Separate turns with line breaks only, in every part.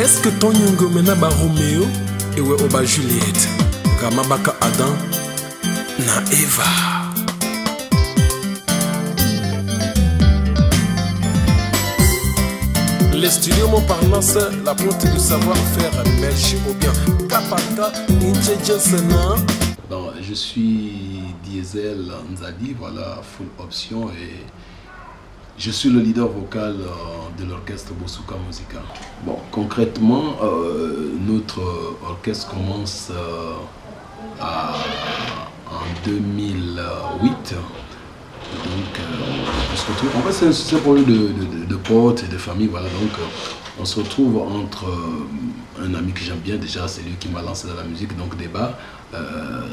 Est-ce que ton yungo mena ba Romeo et ouais oba Juliette Gamabaka Adam na Eva. Les studios Montparnasse, la ponte du savoir-faire belge ou bien Kapaka Injejensena.
Bon, je suis Diesel Nzadi, voilà, full option, et je suis le leader vocal de l'orchestre Bosuka Musica. Bon, concrètement, notre orchestre commence en 2008. Donc, on se retrouve. En fait, c'est un problème de potes et de famille, voilà. Donc, on se retrouve entre un ami que j'aime bien déjà, c'est lui qui m'a lancé dans la musique, donc débat,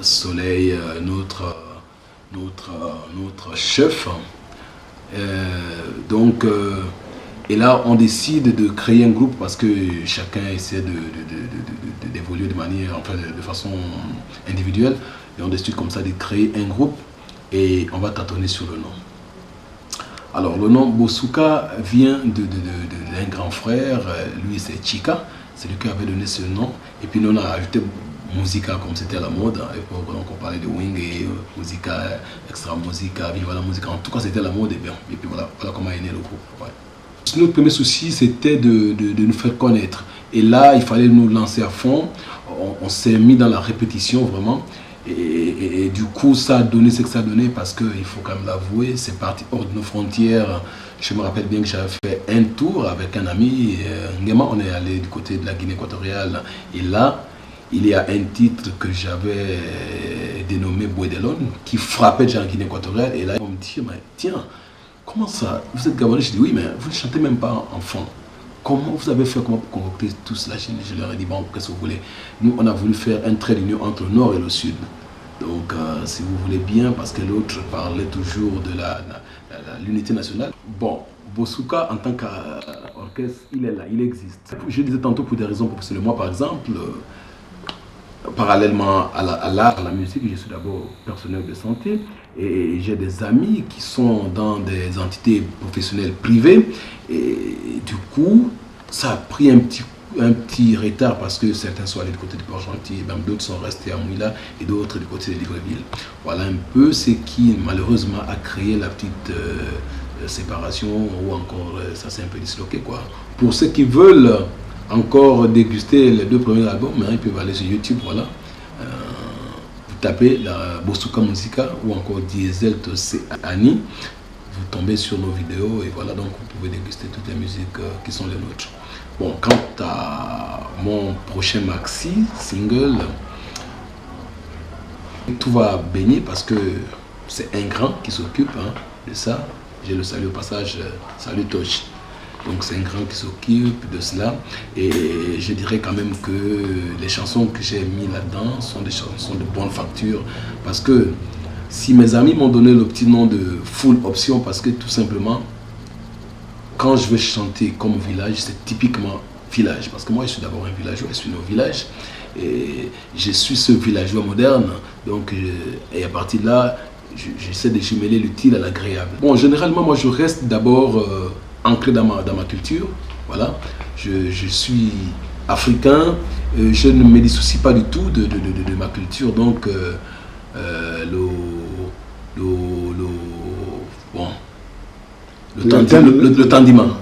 Soleil, notre chef. Et là, on décide de créer un groupe parce que chacun essaie d'évoluer de manière, enfin, de façon individuelle. Et on décide comme ça de créer un groupe et on va tâtonner sur le nom. Alors, le nom Bosuka vient d'un grand frère, lui c'est Chika, c'est lui qui avait donné ce nom. Et puis nous on a ajouté Musica comme c'était à la mode à l'époque, donc on parlait de Wing et Musica, Extra Musica, Viva la Musica, en tout cas c'était la mode et bien. Et puis voilà comment est né le groupe. Ouais. Notre premier souci c'était de nous faire connaître. Et là il fallait nous lancer à fond, on s'est mis dans la répétition vraiment. Et du coup, ça a donné ce que ça a donné parce qu'il faut quand même l'avouer, c'est parti hors de nos frontières. Je me rappelle bien que j'avais fait un tour avec un ami, Ngema, on est allé du côté de la Guinée équatoriale. Et là, il y a un titre que j'avais dénommé Bouedelon qui frappait déjà en Guinée équatoriale. Et là, on me dit, mais tiens, comment ça, vous êtes Gabonais? Je dis, oui, mais vous ne chantez même pas enfant. Comment vous avez fait, comment pour concocter tout cela? Je leur ai dit, bon, qu'est-ce que vous voulez? Nous, on a voulu faire un trait d'union entre le nord et le sud. Donc, si vous voulez bien, parce que l'autre parlait toujours de l'unité nationale. Bon, Bosuka, en tant qu'orchestre, il est là, il existe. Je disais tantôt pour des raisons professionnelles. Moi, par exemple, parallèlement à l'art, à la musique, je suis d'abord personnel de santé et j'ai des amis qui sont dans des entités professionnelles privées et du coup ça a pris un petit retard parce que certains sont allés du côté de Port-Gentil, même d'autres sont restés à Mouila et d'autres du côté de Libreville. Voilà un peu ce qui malheureusement a créé la petite séparation ou encore ça s'est un peu disloqué quoi. Pour ceux qui veulent encore déguster les deux premiers albums, hein, ils peuvent aller sur YouTube, voilà. Vous tapez la Bosuka Musica ou encore Diesel Tossé Annie, vous tombez sur nos vidéos et voilà, donc vous pouvez déguster toutes les musiques qui sont les nôtres. Bon, quant à mon prochain maxi, single, tout va baigner parce que c'est un grand qui s'occupe hein, de ça. Je le salue au passage, salut Tosh. Donc c'est un grand qui s'occupe de cela et je dirais quand même que les chansons que j'ai mis là-dedans sont des chansons de bonne facture parce que si mes amis m'ont donné le petit nom de full option parce que tout simplement quand je veux chanter comme village c'est typiquement village parce que moi je suis d'abord un villageois, je suis né au village et je suis ce villageois moderne donc et à partir de là j'essaie de jumeler l'utile à l'agréable. Bon généralement moi je reste d'abord ancré dans ma culture, voilà. Je suis africain, je ne me dissocie pas du tout de ma culture, donc le tandima,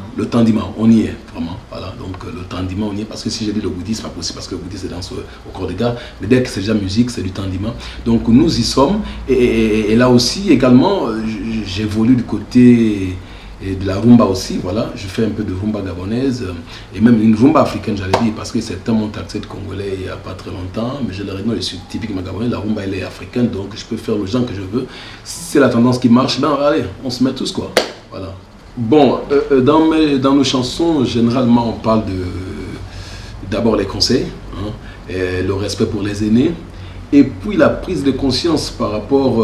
on y est vraiment, voilà. Donc le tandima, on y est parce que si j'ai dit le bouddhisme, c'est pas possible parce que le bouddhisme c'est danse au corps de gars, mais dès que c'est déjà musique, c'est du tandima. Donc nous y sommes et là aussi également, j'évolue du côté et de la rumba aussi, voilà, je fais un peu de rumba gabonaise et même une rumba africaine, j'allais dire, parce que certains m'ont taxé de congolais il n'y a pas très longtemps, mais je leur ai dit non, je suis typiquement gabonais, la rumba elle est africaine, donc je peux faire le genre que je veux. Si c'est la tendance qui marche, ben allez, on se met tous quoi, voilà. Bon, dans nos chansons, généralement on parle d'abord les conseils, hein, et le respect pour les aînés, et puis la prise de conscience par rapport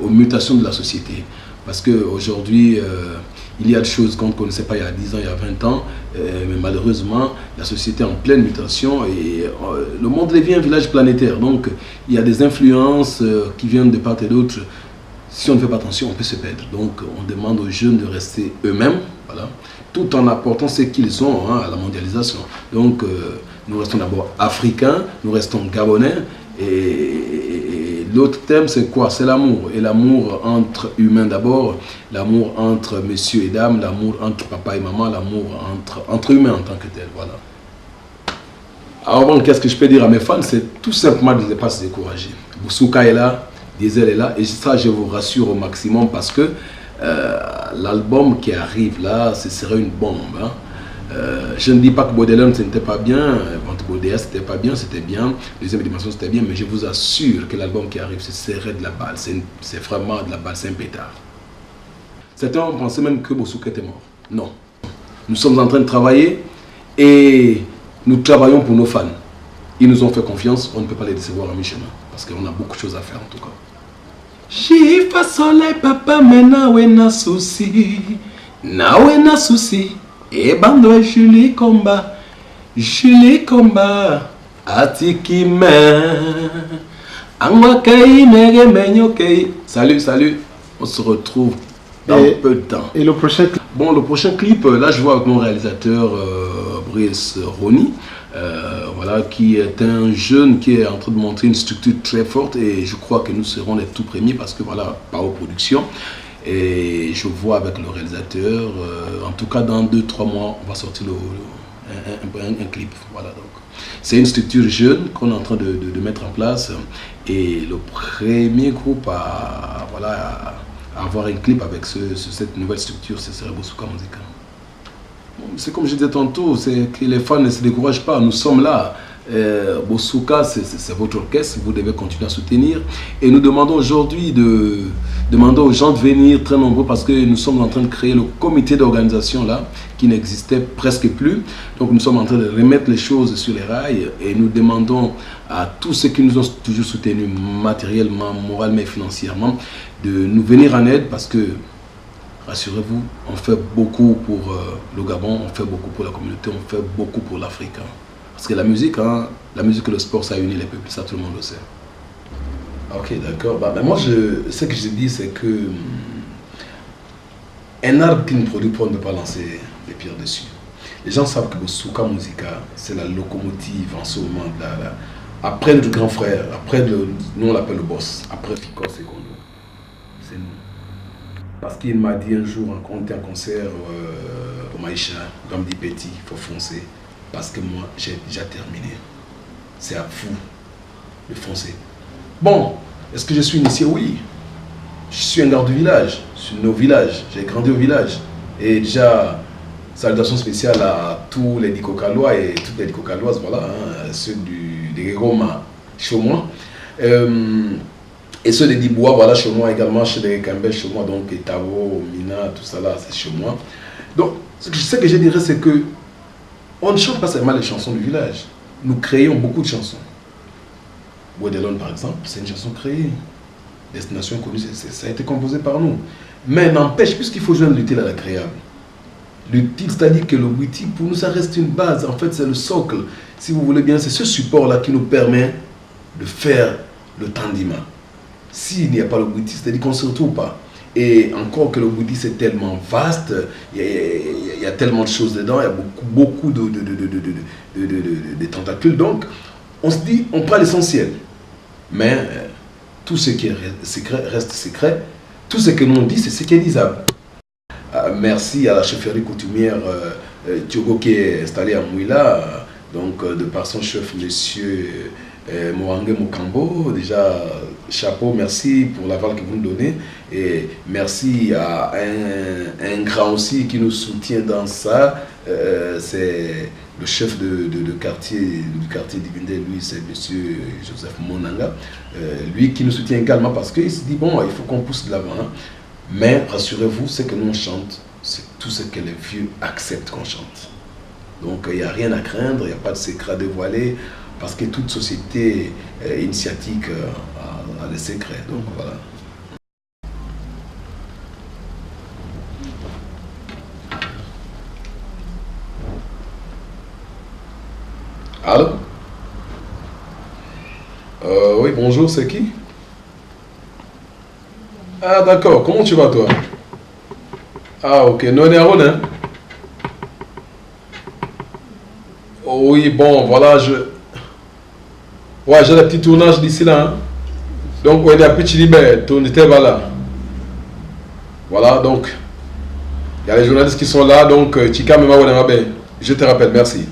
aux mutations de la société. Parce qu'aujourd'hui, il y a des choses qu'on ne connaissait pas il y a 10 ans, il y a 20 ans, mais malheureusement, la société est en pleine mutation et le monde devient un village planétaire. Donc, il y a des influences qui viennent de part et d'autre si on ne fait pas attention, on peut se perdre. Donc, on demande aux jeunes de rester eux-mêmes, voilà, tout en apportant ce qu'ils ont à la mondialisation. Donc, nous restons d'abord africains, nous restons gabonais, et l'autre thème, c'est quoi? C'est l'amour. Et l'amour entre humains d'abord, l'amour entre messieurs et dames, l'amour entre papa et maman, l'amour entre humains en tant que tel, voilà. Alors, qu'est-ce que je peux dire à mes fans? C'est tout simplement de ne pas se décourager. Boussouka est là, Diesel est là, et ça, je vous rassure au maximum parce que l'album qui arrive là, ce serait une bombe. Hein. Je ne dis pas que Baudelaire ce n'était pas bien, Vente Baudelaire c'était pas bien, c'était bien, Deuxième Dimension c'était bien, mais je vous assure que l'album qui arrive, ce serait de la balle, c'est vraiment de la balle, c'est un pétard. Certains ont pensé même que Boussouka était mort. Non. Nous sommes en train de travailler et nous travaillons pour nos fans. Ils nous ont fait confiance, on ne peut pas les décevoir à mi-chemin, parce qu'on a beaucoup de choses à faire en tout cas. Jifa soleil papa mena wena souci, na wena souci, e bando Julie Comba, atiki men, angwa kei mege menyo kei. Salut, on se retrouve dans peu de temps.
Et le prochain clip?
Bon, le prochain clip, là je vois avec mon réalisateur Brice Rony. Voilà, qui est un jeune qui est en train de montrer une structure très forte et je crois que nous serons les tout premiers parce que voilà, Pao Production et je vois avec le réalisateur, en tout cas dans 2-3 mois, on va sortir un clip. Voilà, donc c'est une structure jeune qu'on est en train de mettre en place et le premier groupe à, voilà, à avoir un clip avec cette nouvelle structure, ce serait Boussouka Musica. C'est comme je disais tantôt, c'est que les fans ne se découragent pas, nous sommes là. Boussouka, c'est votre orchestre, vous devez continuer à soutenir. Et nous demandons aujourd'hui aux gens de venir très nombreux parce que nous sommes en train de créer le comité d'organisation là, qui n'existait presque plus. Donc nous sommes en train de remettre les choses sur les rails et nous demandons à tous ceux qui nous ont toujours soutenus matériellement, moralement et financièrement de nous venir en aide parce que rassurez-vous, on fait beaucoup pour le Gabon, on fait beaucoup pour la communauté, on fait beaucoup pour l'Afrique. Hein. Parce que la musique et le sport, ça unit les peuples, ça tout le monde le sait. Ok, d'accord. Moi, ce que je dis, c'est que un arbre qui ne produit pas, on ne peut pas lancer les pierres dessus. Les gens savent que Boussouka Musica, c'est la locomotive en ce moment. Après notre grand frère, après nous on l'appelle le boss, après Fico Secondo, c'est nous. Parce qu'il m'a dit un jour, on était en concert au Maïcha, il me dit Petit, il faut foncer. Parce que moi, j'ai déjà terminé. C'est à vous de foncer. Bon, est-ce que je suis initié? Oui. Je suis un garde du village, je suis au village, j'ai grandi au village. Et déjà, salutations spéciales à tous les Dikokalois et toutes les Dikokaloises, voilà, hein, ceux des Goma chez moi. Et ceux des Dibois, voilà, chez moi également, chez les Kambel, chez moi, donc Etavo, Mina, tout ça là, c'est chez moi. Donc, ce que je dirais, c'est que on ne chante pas seulement les chansons du village. Nous créons beaucoup de chansons. Boedelon, par exemple, c'est une chanson créée. Destination connue, ça a été composé par nous. Mais n'empêche, puisqu'il faut joindre l'utile à l'agréable. L'utile, c'est-à-dire que le Bouiti, pour nous, ça reste une base. En fait, c'est le socle. Si vous voulez bien, c'est ce support-là qui nous permet de faire le tandima. S'il n'y a pas le Bouiti, c'est-à-dire qu'on ne se retrouve pas. Et encore que le Bouiti c'est tellement vaste, il y a tellement de choses dedans, il y a beaucoup de tentacules. Donc, on se dit, on prend l'essentiel. Mais tout ce qui est secret reste secret. Tout ce que l'on dit, c'est ce qui est disable. Merci à la chefferie coutumière Tiogo qui est installée à Mouila, donc de par son chef, monsieur Mohangue Mokambo. Déjà, chapeau, merci pour l'aval que vous nous donnez. Et merci à un grand aussi qui nous soutient dans ça. C'est le chef du quartier d'Ibindé, lui, c'est monsieur Joseph Monanga. Lui qui nous soutient également parce qu'il se dit, bon, il faut qu'on pousse de l'avant. Hein. Mais rassurez-vous, ce que nous on chante, c'est tout ce que les vieux acceptent qu'on chante. Donc il n'y a rien à craindre, il n'y a pas de secret à dévoiler. Parce que toute société initiatique a des secrets. Donc voilà. Allô? Oui, bonjour, c'est qui?
Ah d'accord, comment tu vas toi? Ah ok, non, on est à Rhône, hein? Oui, bon, voilà, Ouais, j'ai le petit tournage d'ici là, hein? Donc, on est à Petit Libert, on était là. Voilà, donc, il y a les journalistes qui sont là, donc, Chika Mema Wadamabe, je te rappelle, merci.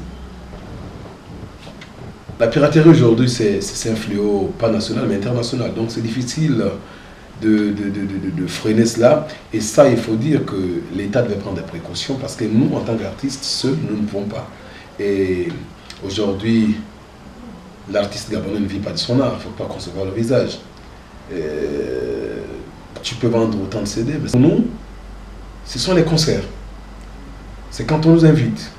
La piraterie aujourd'hui, c'est un fléau pas national, mais international. Donc, c'est difficile de freiner cela. Et ça, il faut dire que l'État devait prendre des précautions parce que nous, en tant qu'artistes, seuls, nous ne pouvons pas. Et aujourd'hui, l'artiste gabonais ne vit pas de son art, il ne faut pas concevoir le visage. Tu peux vendre autant de CD, mais pour nous, ce sont les concerts. C'est quand on nous invite.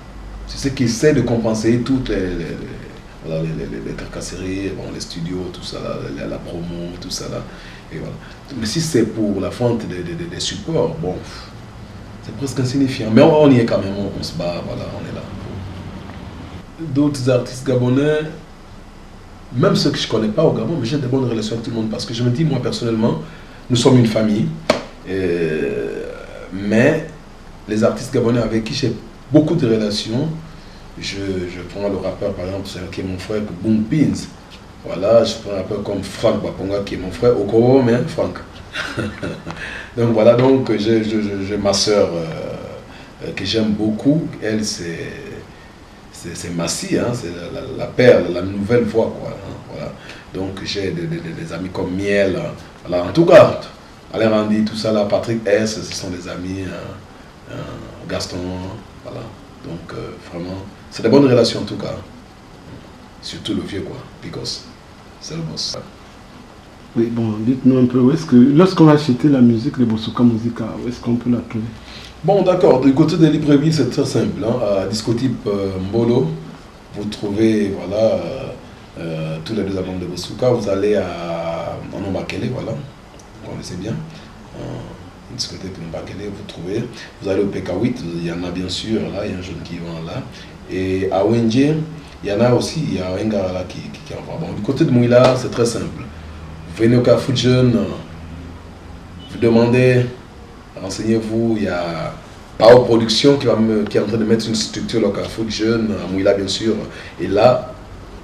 C'est ce qui essaie de compenser toutes les tracasseries, bon, les studios, tout ça, la promo, tout ça. Là, et voilà. Mais si c'est pour la vente des supports, bon, c'est presque insignifiant. Mais on y est quand même, on se bat, voilà, on est là. D'autres artistes gabonais, même ceux que je ne connais pas au Gabon, mais j'ai de bonnes relations avec tout le monde parce que je me dis, moi personnellement, nous sommes une famille, mais les artistes gabonais avec qui j'ai beaucoup de relations, je prends le rappeur par exemple, qui est mon frère, Boom Pins. Voilà, je prends un rappeur comme Franck Baponga qui est mon frère, Okoro, mais Franck. Donc voilà, donc j'ai ma soeur que j'aime beaucoup, elle c'est Massi, hein, c'est la perle, la nouvelle voix, quoi, hein, voilà. Donc j'ai des amis comme Miel, voilà, en tout cas, Alain Randy, tout ça là, Patrick S, ce sont des amis, Gaston, voilà. Donc vraiment, c'est des bonnes relations en tout cas. Surtout le vieux, quoi, Picos, c'est le boss.
Oui, bon, dites-nous un peu, où est-ce que, lorsqu'on va acheter la musique de Bosoka Musica, où est-ce qu'on peut la trouver?
Bon, d'accord, du côté des librairies, c'est très simple. Hein. À Discotype Mbolo, vous trouvez, voilà, tous les deux albums de Bosoka. Vous allez à Onomakele, voilà, vous connaissez bien. Discotype Mbakele, vous trouvez. Vous allez au PK8, il y en a bien sûr, là, il y a un jeune qui vend là. Et à Wenje, il y en a aussi, il y a un gars là qui en vend. Bon, du côté de Mouila, c'est très simple. Vous venez au Carrefour Jeune, vous demandez, renseignez-vous, il y a Pao Production qui est en train de mettre une structure au Carrefour Jeune, à Mouila bien sûr. Et là,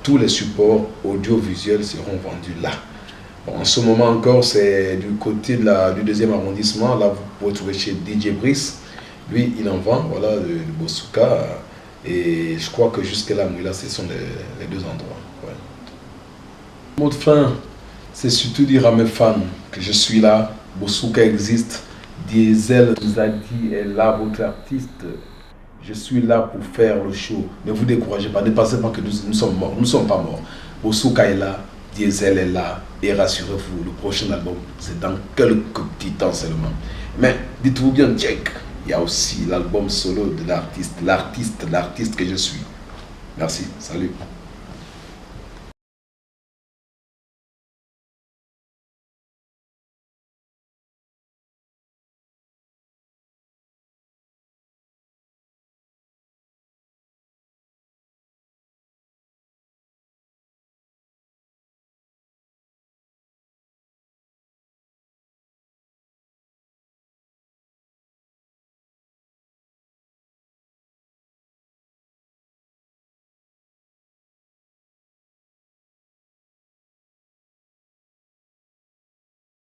tous les supports audiovisuels seront vendus là. Bon, en ce moment encore, c'est du côté du 2e arrondissement. Là, vous pouvez trouver chez DJ Brice. Lui, il en vend, voilà, le Bosoka. Et je crois que jusque-là, Mouila, ce sont les deux endroits. Ouais. Mot de fin, c'est surtout dire à mes fans que je suis là, Bosoka existe, Diesel nous a dit, est là votre artiste, je suis là pour faire le show. Ne vous découragez pas, ne pensez pas que nous sommes morts, nous ne sommes pas morts. Bosoka est là, Diesel est là, et rassurez-vous, le prochain album, c'est dans quelques petits temps seulement. Mais dites-vous bien, check, il y a aussi l'album solo de l'artiste que je suis. Merci, salut.